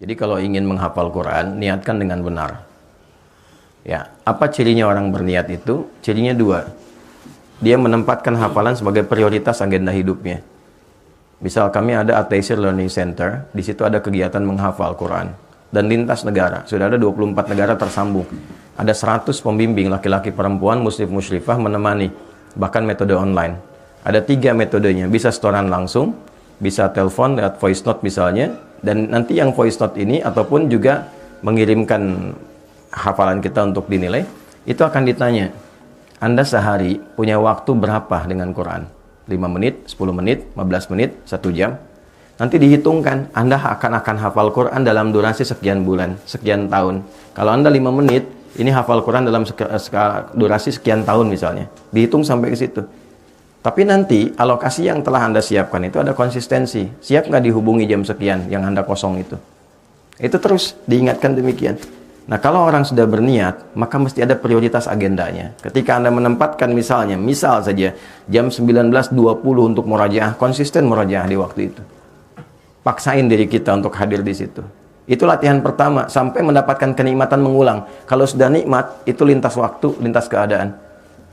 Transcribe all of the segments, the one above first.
Jadi kalau ingin menghafal Quran, niatkan dengan benar. Ya, apa cirinya orang berniat itu? Cirinya dua. Dia menempatkan hafalan sebagai prioritas agenda hidupnya. Misal kami ada At-Taisir Learning Center, di situ ada kegiatan menghafal Quran dan lintas negara. Sudah ada 24 negara tersambung. Ada 100 pembimbing laki-laki perempuan muslim musyrifah menemani, bahkan metode online. Ada 3 metodenya, bisa setoran langsung, bisa telepon lewat voice note misalnya, dan nanti yang voice note ini ataupun juga mengirimkan hafalan kita untuk dinilai, itu akan ditanya, Anda sehari punya waktu berapa dengan Quran? 5 menit, 10 menit, 15 menit, 1 jam. Nanti dihitungkan, Anda akan hafal Quran dalam durasi sekian bulan, sekian tahun. Kalau Anda 5 menit, ini hafal Quran dalam durasi sekian tahun misalnya. Dihitung sampai ke situ. Tapi nanti alokasi yang telah Anda siapkan itu ada konsistensi. Siap nggak dihubungi jam sekian yang Anda kosong itu? Itu terus diingatkan demikian. Nah, kalau orang sudah berniat, maka mesti ada prioritas agendanya. Ketika Anda menempatkan misal saja jam 19.20 untuk murajaah, konsisten murajaah di waktu itu. Paksain diri kita untuk hadir di situ. Itu latihan pertama sampai mendapatkan kenikmatan mengulang. Kalau sudah nikmat, itu lintas waktu, lintas keadaan.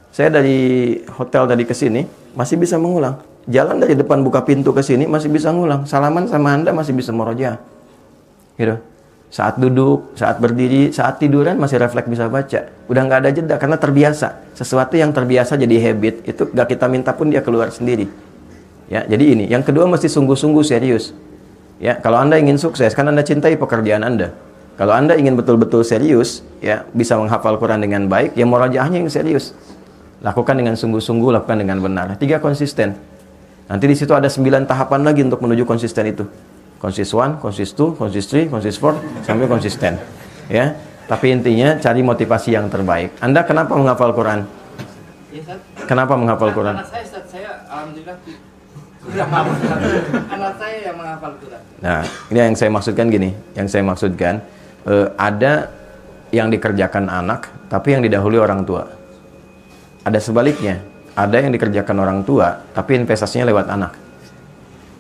Saya dari hotel tadi ke sini masih bisa mengulang. Jalan dari depan buka pintu ke sini masih bisa mengulang. Salaman sama Anda masih bisa murajaah. Gitu. Saat duduk, saat berdiri, saat tiduran masih refleks bisa baca. Udah nggak ada jeda karena terbiasa. Sesuatu yang terbiasa jadi habit, itu nggak kita minta pun dia keluar sendiri. Ya, jadi ini. Yang kedua mesti sungguh-sungguh serius. Ya, kalau Anda ingin sukses, kan Anda cintai pekerjaan Anda. Kalau Anda ingin betul-betul serius, ya bisa menghafal Quran dengan baik, ya murajaahnya yang serius. Lakukan dengan sungguh-sungguh, lakukan dengan benar. 3 konsisten. Nanti di situ ada 9 tahapan lagi untuk menuju konsisten itu. Konsis 1, konsis 2, konsis 3, konsis 4, sampai konsisten. Ya, tapi intinya cari motivasi yang terbaik. Anda kenapa menghafal Quran? Ya, kenapa menghafal Quran? Anak saya alhamdulillah sudah mampu. Anak saya yang menghafal Quran. Nah, ini yang saya maksudkan gini. Yang saya maksudkan ada yang dikerjakan anak, tapi yang didahului orang tua. Ada sebaliknya. Ada yang dikerjakan orang tua, tapi investasinya lewat anak.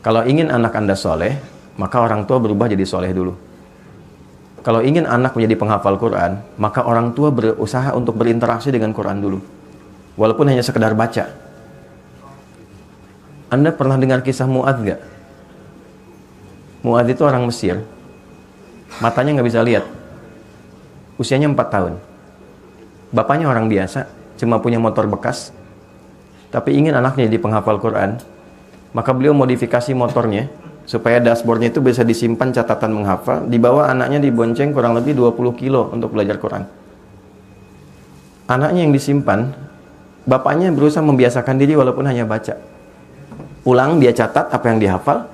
Kalau ingin anak Anda soleh, maka orang tua berubah jadi soleh dulu. Kalau ingin anak menjadi penghafal Quran, maka orang tua berusaha untuk berinteraksi dengan Quran dulu. Walaupun hanya sekedar baca. Anda pernah dengar kisah Mu'adz nggak? Mu'adz itu orang Mesir. Matanya nggak bisa lihat. Usianya 4 tahun. Bapaknya orang biasa, cuma punya motor bekas. Tapi ingin anaknya jadi penghafal Quran, maka beliau modifikasi motornya supaya dashboardnya itu bisa disimpan catatan menghafal. Di bawah anaknya dibonceng kurang lebih 20 kilo untuk belajar Quran. Anaknya yang disimpan, bapaknya berusaha membiasakan diri walaupun hanya baca. Pulang dia catat apa yang dihafal,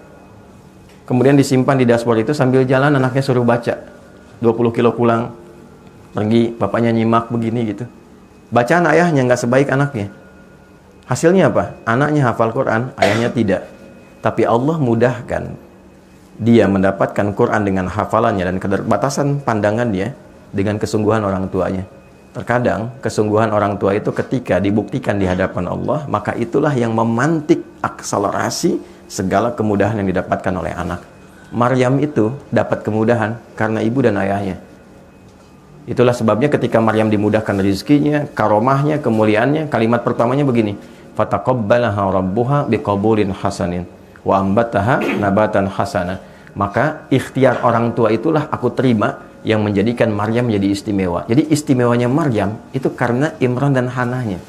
kemudian disimpan di dashboard itu. Sambil jalan anaknya suruh baca. 20 kilo pulang, pergi, bapaknya nyimak begini gitu. Bacaan ayahnya nggak sebaik anaknya. Hasilnya apa? Anaknya hafal Quran, ayahnya tidak. Tapi Allah mudahkan dia mendapatkan Quran dengan hafalannya dan keterbatasan pandangannya dengan kesungguhan orang tuanya. Terkadang kesungguhan orang tua itu ketika dibuktikan di hadapan Allah, maka itulah yang memantik akselerasi segala kemudahan yang didapatkan oleh anak. Maryam itu dapat kemudahan karena ibu dan ayahnya. Itulah sebabnya ketika Maryam dimudahkan rezekinya, karomahnya, kemuliaannya, kalimat pertamanya begini, fataqabbalaha rabbuha biqabulin hasanin wa ambataha nabatan hasana. Maka ikhtiar orang tua itulah aku terima yang menjadikan Maryam menjadi istimewa. Jadi istimewanya Maryam itu karena Imran dan Hanahnya.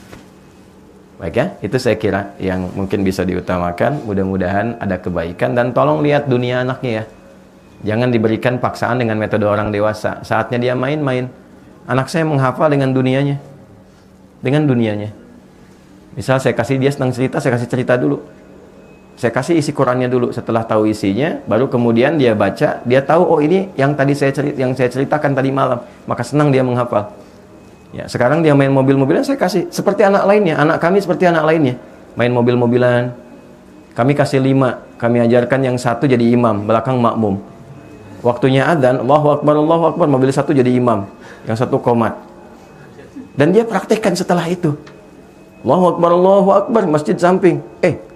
Baik ya, itu saya kira yang mungkin bisa diutamakan. Mudah-mudahan ada kebaikan dan tolong lihat dunia anaknya ya. Jangan diberikan paksaan dengan metode orang dewasa. Saatnya dia main-main. Anak saya menghafal dengan dunianya. Dengan dunianya. Misal saya kasih dia senang cerita, saya kasih cerita dulu. Saya kasih isi Qurannya dulu. Setelah tahu isinya, baru kemudian dia baca, dia tahu oh ini yang tadi saya ceritakan tadi malam, maka senang dia menghafal. Ya, sekarang dia main mobil-mobilan, saya kasih seperti anak lainnya. Anak kami seperti anak lainnya, main mobil-mobilan. Kami kasih 5, kami ajarkan yang 1 jadi imam, belakang makmum. Waktunya adzan, Allahu Akbar, mobil 1 jadi imam, yang 1 komat. Dan dia praktekkan setelah itu. Allahu Akbar, masjid samping.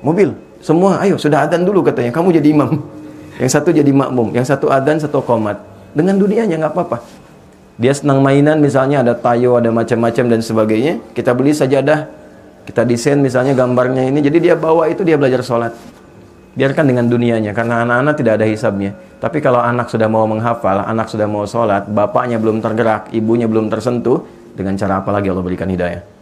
Mobil, semua, ayo, sudah adzan dulu katanya, kamu jadi imam. Yang satu jadi makmum, yang satu adzan, satu qomat. Dengan dunianya nggak apa-apa. Dia senang mainan, misalnya ada tayo, ada macam-macam dan sebagainya. Kita beli sajadah, kita desain misalnya gambarnya ini, jadi dia bawa itu, dia belajar sholat. Biarkan dengan dunianya, karena anak-anak tidak ada hisabnya. Tapi kalau anak sudah mau menghafal, anak sudah mau sholat, bapaknya belum tergerak, ibunya belum tersentuh, dengan cara apa lagi Allah berikan hidayah?